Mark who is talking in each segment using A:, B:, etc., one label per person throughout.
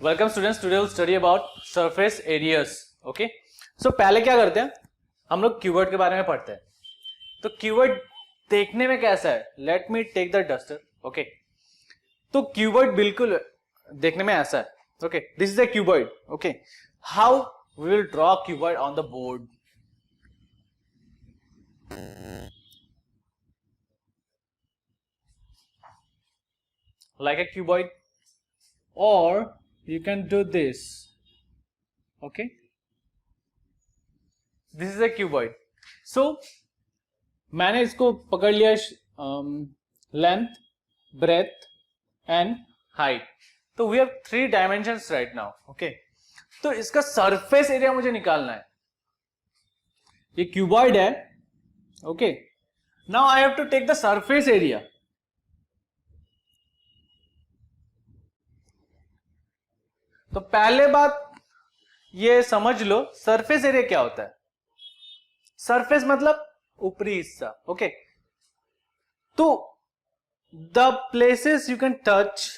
A: Welcome students, today will study about surface areas. Okay, so पहले क्या करते हैं, हम लोग कीवर्ड के बारे में पढ़ते हैं। तो कीवर्ड देखने में कैसा है, let me take the duster. Okay, तो कीवर्ड बिल्कुल देखने में ऐसा है। Okay, this is the keyword. Okay, how we will draw keyword on the board. Like a cuboid, or you can do this. Okay, this is a cuboid. So मैंने इसको पकड़ लिया लेंथ, ब्रेथ एंड हाइट। तो we have 3 dimensions right now. Okay, तो इसका surface area मुझे निकालना है। ये क्यूबॉइड है। Okay, now I have to take the surface area. तो पहले बात ये समझ लो, सरफेस एरिया क्या होता है। सरफेस मतलब ऊपरी हिस्सा। ओके, तो the places you can touch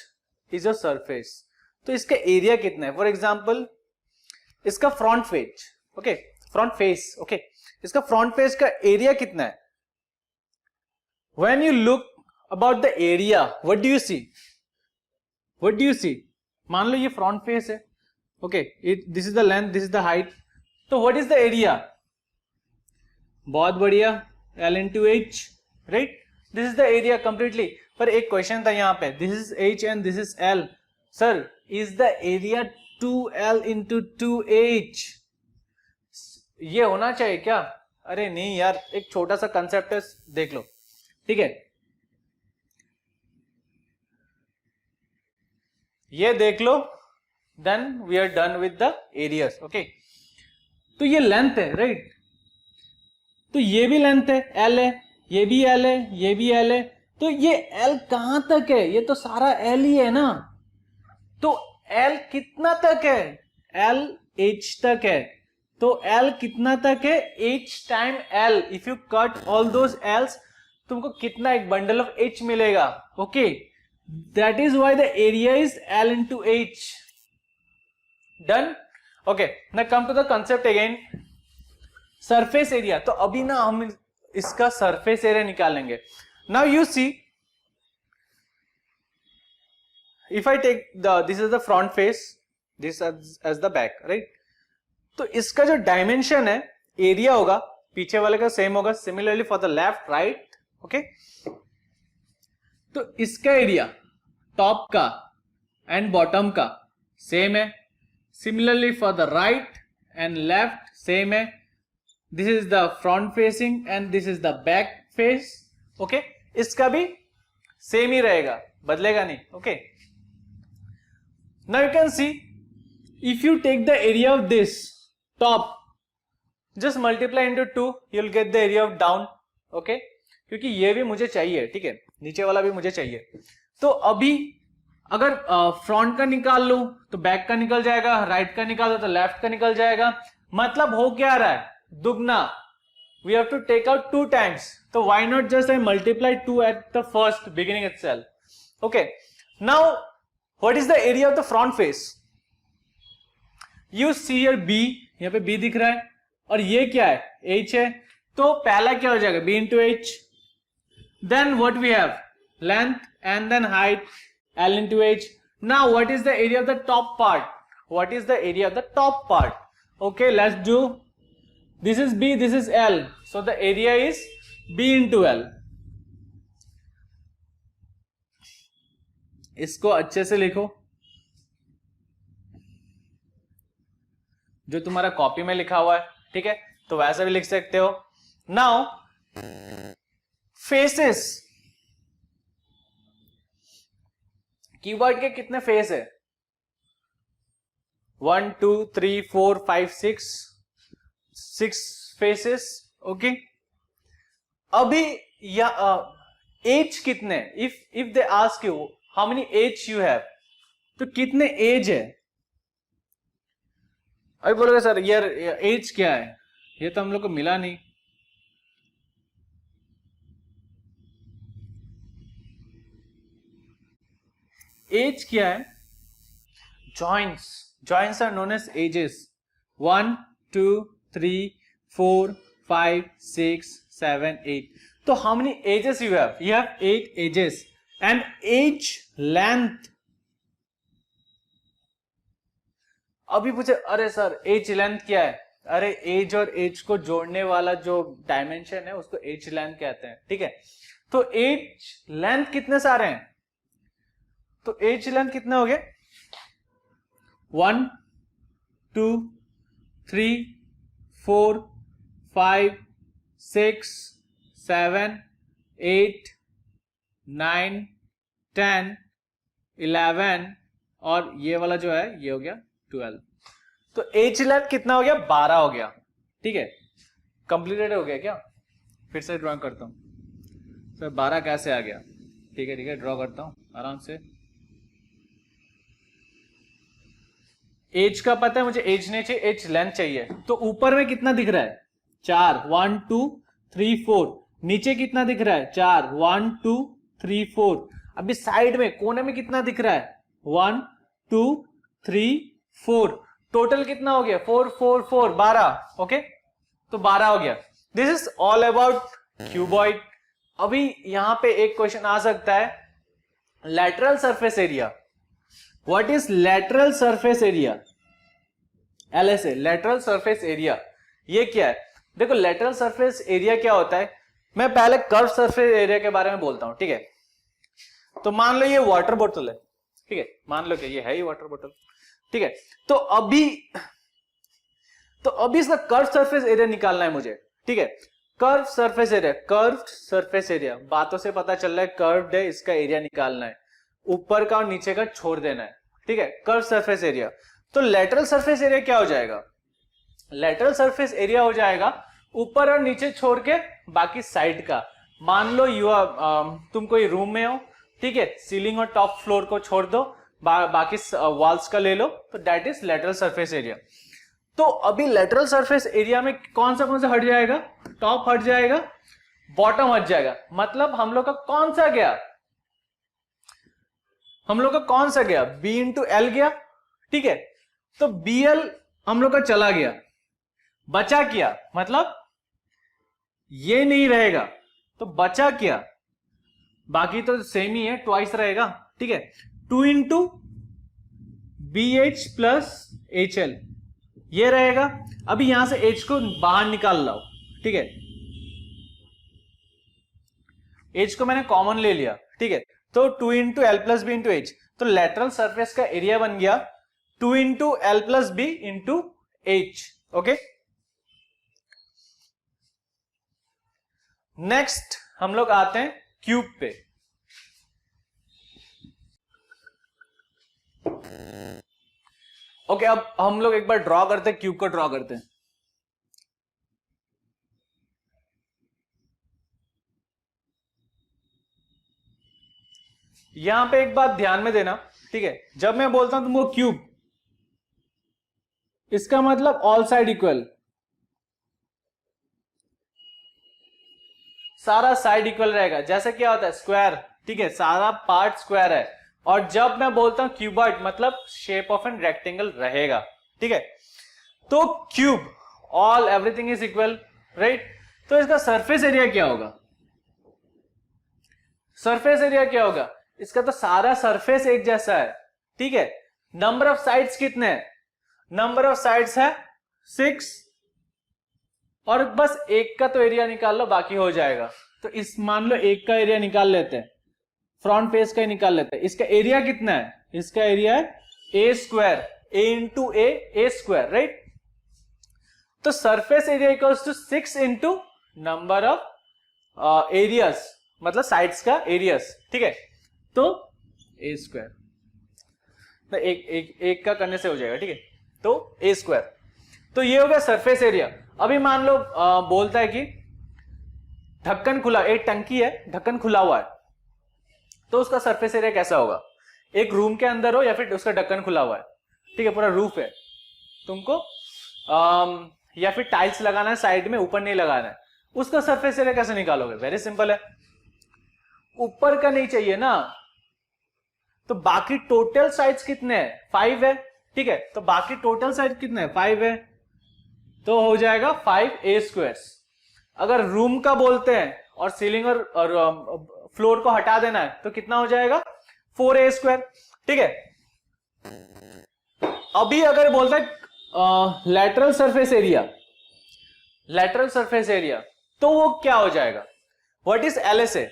A: is your surface. तो इसका एरिया कितना है? फॉर एग्जाम्पल इसका front face. Okay, front face. Okay, इसका फ्रंट फेस का एरिया कितना है? When you look about the area, what do you see? What do you see? मान लो ये फ्रंट फेस है। Okay, this is the length, this is the height. तो what is the area? बहुत बढ़िया, L into H, right? This is the area completely. पर एक question था यहाँ पे, this is H and this is L। Sir, is the area 2L into 2H? ये होना चाहिए क्या? अरे नहीं यार, एक छोटा सा कंसेप्ट है, देख लो। ठीक है, ये देख लो, then we are done with the areas. Okay, तो ये लेंथ है, राइट? तो ये भी लेंथ है, L है, ये भी L है, ये भी L है। तो ये L कहां तक है? ये तो सारा L ही है ना। तो L कितना तक है? L H तक है। तो L कितना तक है? H time L। If you cut all those L's, तुमको कितना? एक बंडल ऑफ H मिलेगा। Okay, that is why the area is L into H। Done? Okay, now come to the concept again, surface area. तो अभी ना हम इसका surface area निकालेंगे। Now you see, if I take this is the front face, this edge the back, right? तो इसका जो dimension है, एरिया होगा, पीछे वाले का सेम होगा। Similarly for the left, right. Okay, तो इसका एरिया टॉप का एंड बॉटम का सेम है। Similarly for the right and left same है। This is the front facing and this is the back face. Okay, इसका भी same ही रहेगा, बदलेगा नहीं। Okay, now you can see, if you take the area of this top, just multiply into 2, you will get the area of down. Okay, क्योंकि ये भी मुझे चाहिए, ठीक है, नीचे वाला भी मुझे चाहिए। तो अभी अगर फ्रंट का निकाल लो तो बैक का निकल जाएगा, राइट का निकाल लो तो लेफ्ट का निकल जाएगा। मतलब हो क्या रहा है? दुगना। We have to take out 2 times. तो why not just I multiply 2 at the first beginning itself. Okay, now what is the area of the front face? You see here B, यहाँ पे B दिख रहा है, और ये क्या है? H है। तो पहला क्या हो जाएगा? B into H। Then what we have? Length and then height, L into H. Now what is the area of the top part? What is the area of the top part? Okay, let's do. This is B, this is L. So the area is B into L. इसको अच्छे से लिखो, जो तुम्हारा copy में लिखा हुआ है, ठीक है? तो वैसा भी लिख सकते हो। Now faces, कीवर्ड के कितने फेस है? 1 2 3 4 5 6 फेसेस। ओके, अभी या एज कितने? If they ask you how many edge you have, तो कितने एज है? अभी बोलोगे सर यार एज क्या है, ये तो हम लोग को मिला नहीं। एज क्या है? joints are known as edges. 1 2 3 4 5 6 7 8. So how many edges you have? You have 8 edges. And edge length, अभी पूछे अरे सर एज लेंथ क्या है? अरे एज और एज को जोड़ने वाला जो डायमेंशन है उसको एज लेंथ कहते हैं, ठीक है? तो एज लेंथ कितने सारे हैं? तो एज लेंथ कितने हो गए? 1 2 3 4 5 6 7 8 9 10 11 और ये वाला जो है ये हो गया 12. तो एज लेंथ कितना हो गया? 12 हो गया, ठीक है? कंप्लीटेड हो गया क्या? फिर से ड्रॉइंग करता हूं सर. 12 कैसे आ गया? ठीक है ड्रॉ करता हूं आराम से. एज का पता है मुझे, एज नहीं चाहिए, एज लेंथ चाहिए. तो ऊपर में कितना दिख रहा है? 4 1 2 3 4. नीचे कितना दिख रहा है? 4 1 2 3 4. अभी साइड में कोने में कितना दिख रहा है? 1 2 3 4. टोटल कितना हो गया? 4 4 4 12. ओके, तो 12 हो गया. This is all about cuboid. अभी यहां पे एक क्वेश्चन आ सकता है, lateral surface area. What is lateral surface area? LSA, lateral surface area. ये क्या है? देखो लैटरल सरफेस एरिया क्या होता है, मैं पहले कर्व सरफेस एरिया के बारे में बोलता हूं, ठीक है? तो मान लो ये वाटर बोतल है, ठीक है? मान लो कि ये है ही वाटर बोतल, ठीक है? तो अभी इसका कर्व सरफेस एरिया निकालना है मुझे, ठीक है? Curve surface area, curve surface area, बातों से पता चल रहा है कर्व्ड है, इसका एरिया निकालना है, ऊपर का और नीचे का छोड़ देना है, ठीक है? Curve surface area. तो लेटरल सरफेस एरिया क्या हो जाएगा? लेटरल सरफेस एरिया हो जाएगा ऊपर और नीचे छोड़ के बाकी साइड का. मान लो तुम कोई रूम में हो, ठीक है? सीलिंग और टॉप फ्लोर को छोड़ दो, बाकी वॉल्स का ले लो, तो that is lateral surface area. तो अभी लेटरल सरफेस एरिया में कौन सा हट जाएगा? टॉप हट जाएगा, बॉटम हट जाएगा. मतलब हम लोग का कौन सा गया? हम लोग का कौन सा गया? B इंटू एल गया, ठीक है? तो BL हम लोग का चला गया, बचा क्या? मतलब ये नहीं रहेगा, तो बचा क्या? बाकी तो सेम ही है, ट्वाइस रहेगा, ठीक है? 2 इंटू BH प्लस HL ये रहेगा. अभी यहां से H को बाहर निकाल लाओ, ठीक है? H को मैंने कॉमन ले लिया, ठीक है? तो 2 into L plus B into H. तो लेटरल सरफेस का एरिया बन गया 2 into L plus B into H. Okay, next हम लोग आते हैं क्यूब पे. ओके, अब हम लोग एक बार ड्रॉ करते हैं, क्यूब को ड्रॉ करते हैं. यहां पे एक बात ध्यान में देना, ठीक है? जब मैं बोलता हूं तुमको क्यूब, इसका मतलब ऑल साइड इक्वल, सारा साइड इक्वल रहेगा. जैसे क्या होता है स्क्वायर, ठीक है? सारा पार्ट स्क्वायर है. और जब मैं बोलता हूं क्यूबॉइड, मतलब शेप ऑफ एन रेक्टेंगल रहेगा, ठीक है? तो cube all everything is equal, right? तो इसका सरफेस एरिया क्या होगा? सरफेस एरिया क्या होगा? इसका तो सारा सरफेस एक जैसा है, ठीक है? नंबर ऑफ साइड्स कितने हैं? नंबर ऑफ साइड्स है 6, और बस एक का तो एरिया निकाल लो, बाकी हो जाएगा. तो इस मान लो एक का एरिया निकाल लेते हैं, फ्रंट फेस का ही निकाल लेते हैं. इसका एरिया कितना है? इसका एरिया है a square, a into a square, right? तो surface area equals to 6 into number of areas, मतलब साइड्स का एरियाज, ठीक है? तो ए स्क्वायर, तो एक का करने से हो जाएगा, ठीक है? तो ए स्क्वायर. तो ये हो गया सरफेस एरिया. अभी मान लो बोलता है कि ढक्कन खुला, एक टंकी है, ढक्कन खुला हुआ है, तो उसका सरफेस एरिया कैसा होगा? एक रूम के अंदर हो या फिर उसका ढक्कन खुला हुआ है, ठीक है? पूरा रूफ है, तुमको या फिर टाइल्स लगाना है साइड में, ऊपर नहीं लगाना है, उसका सरफेस एरिया कैसे निकालोगे? वेरी सिंपल है, ऊपर का नहीं चाहिए ना, तो बाकी टोटल साइड्स कितने हैं? 5 है, ठीक है, तो बाकी टोटल साइज कितना है 5 है, तो हो जाएगा 5a स्क्वायर। अगर रूम का बोलते हैं और सीलिंग और फ्लोर को हटा देना है तो कितना हो जाएगा 4a स्क्वायर। ठीक है, अभी अगर बोलता है lateral surface area, lateral surface area, तो वो क्या हो जाएगा, व्हाट इज LSA?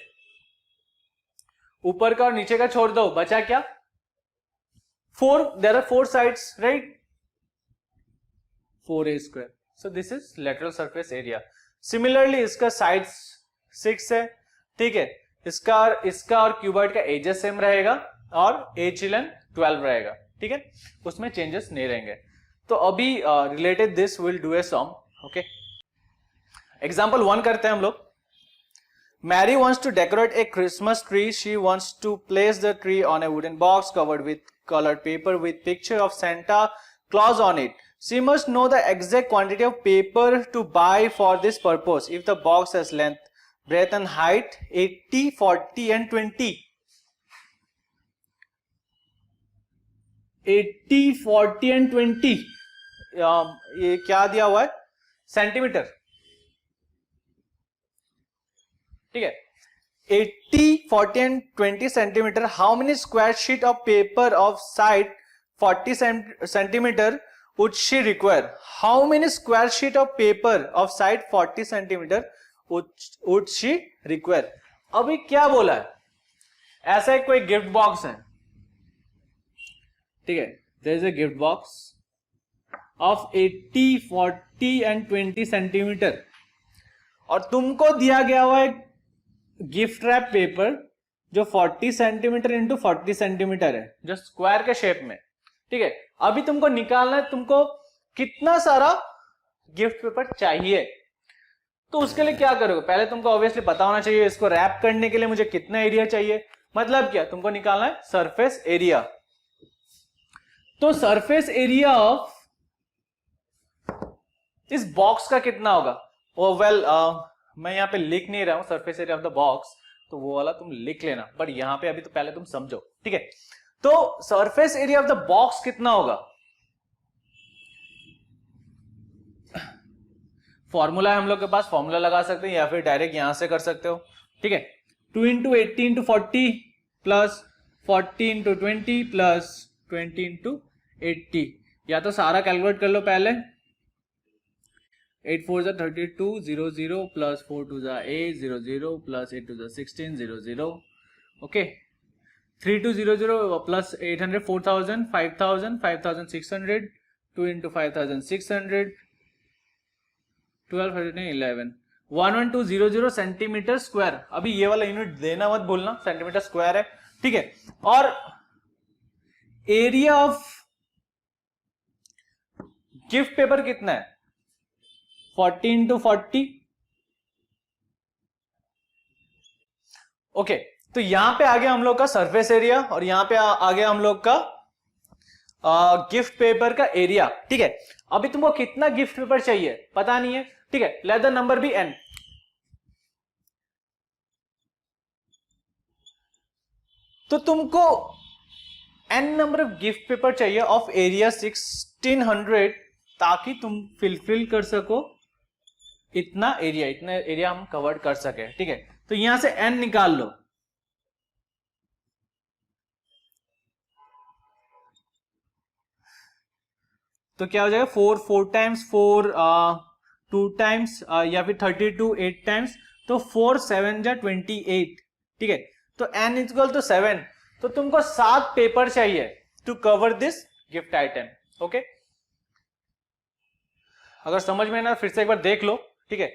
A: ऊपर का और नीचे का छोड़ दो, बचा क्या 4, there are 4 sides right, 4a square. So this is lateral surface area. Similarly इसका साइड्स 6 है, ठीक है, इसका और क्यूबॉइड का एजेस सेम रहेगा और एज लेंथ 12 रहेगा, ठीक है, उसमें चेंजेस नहीं रहेंगे। तो अभी related this will do a sum, okay. Example 1 करते हैं हम लोग। Mary wants to decorate a Christmas tree. She wants to place the tree on a wooden box covered with colored paper with picture of Santa Claus on it. She must know the exact quantity of paper to buy for this purpose. If the box has length, breadth and height 80, 40 and 20. 80, 40 and 20, ये क्या दिया हुआ है, centimetre, ठीक है। 80, 40 and 20 centimetre. How many square sheet of paper of side 40 centimetre would she require? How many square sheet of paper of side 40 centimetre would she require? अभी क्या बोला है, ऐसा एक कोई गिफ्ट बॉक्स है, ठीक है, there is a gift box of 80, 40 and 20 centimetre और तुमको दिया गया हुआ एक गिफ्ट रैप पेपर जो 40 सेंटीमीटर इंटू 40 सेंटीमीटर है, जो स्क्वायर के शेप में, ठीक है। अभी तुमको निकालना है तुमको कितना सारा गिफ्ट पेपर चाहिए, तो उसके लिए क्या करोगे, पहले तुमको ऑब्वियसली पता होना चाहिए इसको रैप करने के लिए मुझे कितना एरिया चाहिए, मतलब क्या, तुमको निकालना है सरफेस एरिया। तो सरफेस एरिया ऑफ इस बॉक्स का कितना होगा, वेल मैं यहां पे लिख नहीं रहा हूं surface area of the box, तो वो वाला तुम लिख लेना, बट यहां पे अभी तो पहले तुम समझो, ठीक है। तो surface area of the box कितना होगा, फॉर्मूला है हम लोग के पास, फॉर्मूला लगा सकते हैं या फिर डायरेक्ट यहां से कर सकते हो, ठीक है। 2 into 80 into 40 plus 40 into 20 plus 20 into 80, या तो सारा कैलकुलेट कर लो पहले, 8 4 32 0 0 plus 4 2 8 0 0 plus 8 2 16 0 0, okay. 3 2 0 0 plus 800 4000 5000 5600, 2 into 5600 12 11 11200 centimetre square. अभी ये वाला यूनिट देना मत भूलना, सेंटीमीटर स्क्वायर है, ठीक है। और एरिया ऑफ गिफ्ट पेपर कितना है, 40 इंटू 40, ओके। तो यहां पे आ गया हम लोग का सरफेस एरिया और यहां पे आ गया हम लोग का गिफ्ट पेपर का एरिया, ठीक है। अभी तुमको कितना गिफ्ट पेपर चाहिए पता नहीं है, ठीक है, let the number be n। तो तुमको n number of gift paper चाहिए ऑफ एरिया 1600, ताकि तुम फिलफिल कर सको इतना एरिया हम कवर कर सके, ठीक है। तो यहां से n निकाल लो, तो क्या हो जाएगा 4 टाइम्स 4 2 टाइम्स या फिर 32 8 टाइम्स, तो 4 7 जा 28, ठीक है। तो n इक्वल टू 7, तो तुमको 7 पेपर चाहिए to cover this gift item, okay. अगर समझ में ना फिर से एक बार देख लो, ठीक है।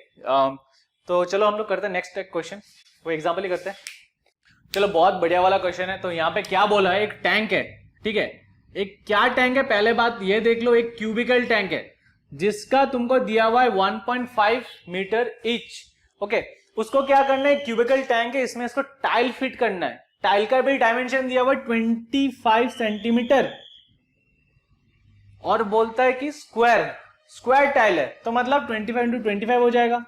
A: तो चलो हम लोग करते हैं नेक्स्ट क्वेश्चन, वो एग्जाम्पल ही करते हैं। चलो बहुत बढ़िया वाला क्वेश्चन है। तो यहाँ पे क्या बोला है, एक टैंक है, ठीक है। एक क्या टैंक है, पहले बात ये देख लो, एक क्यूबिकल टैंक है जिसका तुमको दिया हुआ है 1.5 मीटर ईच, ओके। उसको क्या करना है, क्यूबिकल टैंक है, इसमें इसको टाइल फिट करना है। टाइल का भी डायमेंशन दिया हुआ है 25 सेंटीमीटर और बोलता है कि स्क्वायर टाइल है, तो मतलब 25 इंटू 25 हो जाएगा।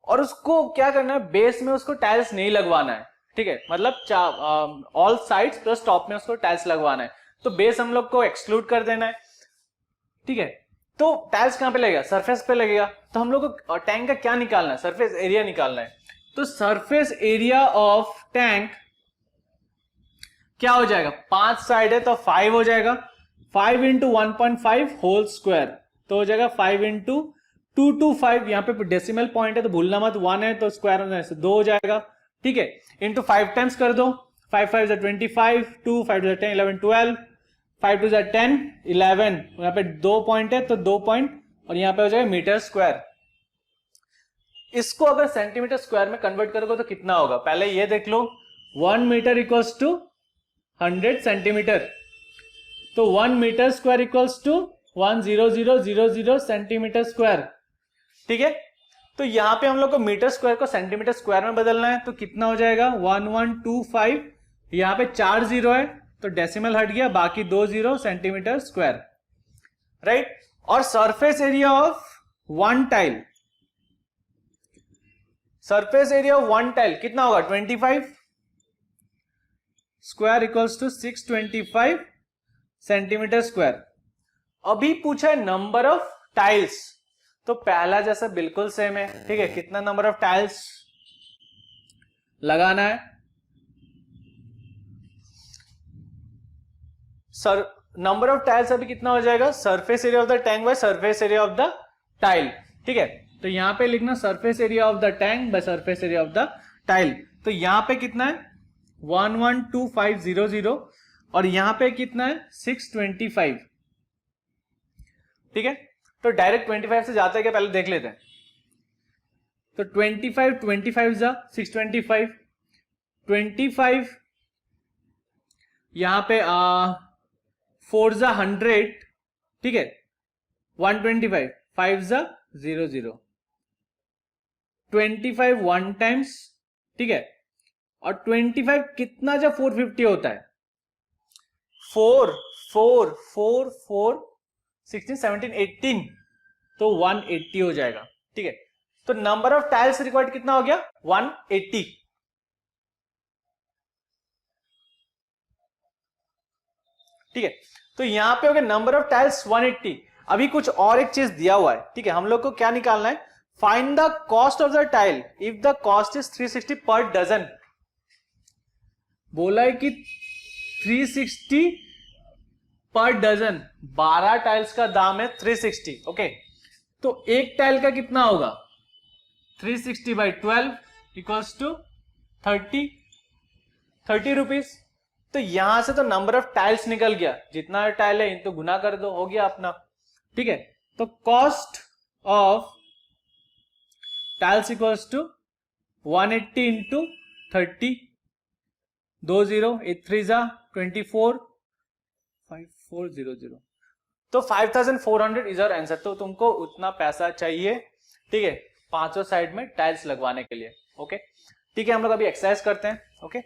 A: और उसको क्या करना है, बेस में उसको टाइल्स नहीं लगवाना है, ठीक है, मतलब ऑल साइड्स प्लस टॉप में उसको टाइल्स लगवाना है। तो बेस हम लोग को एक्सक्लूड कर देना है, ठीक है। तो टाइल्स कहां पे लगेगा, सरफेस पे लगेगा। तो हम लोग को टैंक का क्या निकालना है, सरफेस एरिया निकालना है। तो सरफेस एरिया ऑफ टैंक क्या हो जाएगा, 5 साइड है तो 5 हो जाएगा, 5 इंटू 1.5 होल स्क्वायर, तो हो जाएगा 5 इंटू 225, यहाँ पे डेसिमल पॉइंट है तो भूलना मत, 1 है तो स्क्वायर होने से 2 हो जाएगा, ठीक है। इंटू 5 टाइम्स कर दो, 5 5 25, 2 5 10 11 12, 5 2 10 11, यहाँ पे 2 पॉइंट है तो 2 पॉइंट, और यहाँ पे हो जाएगा मीटर स्क्वायर। इसको अगर सेंटीमीटर स्क्वायर में कन्वर्ट करोगे तो कितना होगा, पहले ये देख लो, 1 मीटर इक्वल्स टू 100 सेंटीमीटर, तो 1 metre square equals to 10000 centimetre square, ठीक है। तो यहां पे हम लोग को मीटर स्क्वायर को सेंटीमीटर स्क्वायर में बदलना है, तो कितना हो जाएगा 1125, यहां पे 4 जीरो है तो डेसिमल हट गया, बाकी 2 जीरो सेंटीमीटर स्क्वायर, राइट। और surface area of one tile, surface area of one tile कितना होगा 25 square equals to 625 centimetre square. अभी पूछा है नंबर ऑफ टाइल्स, तो पहला जैसा बिल्कुल सेम है, ठीक है। कितना नंबर ऑफ टाइल्स लगाना है, सर नंबर ऑफ टाइल्स अभी कितना हो जाएगा, surface area of the tank by surface area of the tile, ठीक है। तो यहां पे लिखना surface area of the tank by surface area of the tile, तो यहां पे कितना है 112500, और यहां पे कितना है 625, ठीक है। तो डायरेक्ट 25 से जाता है क्या, पहले देख लेते हैं। तो 25 जा 625, 25 यहां पे 4 जा 100, ठीक है, 125, 5 जा 00, 25 1 टाइम्स, ठीक है। और 25 कितना जा 450 होता है, 4 4 4 4 16 17 18, तो 180 हो जाएगा, ठीक है। तो नंबर ऑफ टाइल्स रिक्वायर्ड कितना हो गया 180, ठीक है। तो यहां पे हो गया नंबर ऑफ टाइल्स 180। अभी कुछ और एक चीज दिया हुआ है, ठीक है। हम लोग को क्या निकालना है, find the cost of the tile if the cost is 360 per dozen. बोला है कि 360 पर डजन, 12 टाइल्स का दाम है 360, ओके। तो एक टाइल का कितना होगा 360 बाई 12 इक्वल्स टू 30 रुपीज। तो यहां से तो नंबर ऑफ टाइल्स निकल गया, जितना टाइल है इनको गुना कर दो, हो गया अपना, ठीक है। तो cost of tiles equals to 180 into 30, 20 8 3 जा 24, 5400, तो 5400 इज आवर आंसर। तो तुमको उतना पैसा चाहिए, ठीक है, 5 साइड में टाइल्स लगवाने के लिए, ओके। ठीक है, हम लोग अभी एक्सरसाइज करते हैं, ओके।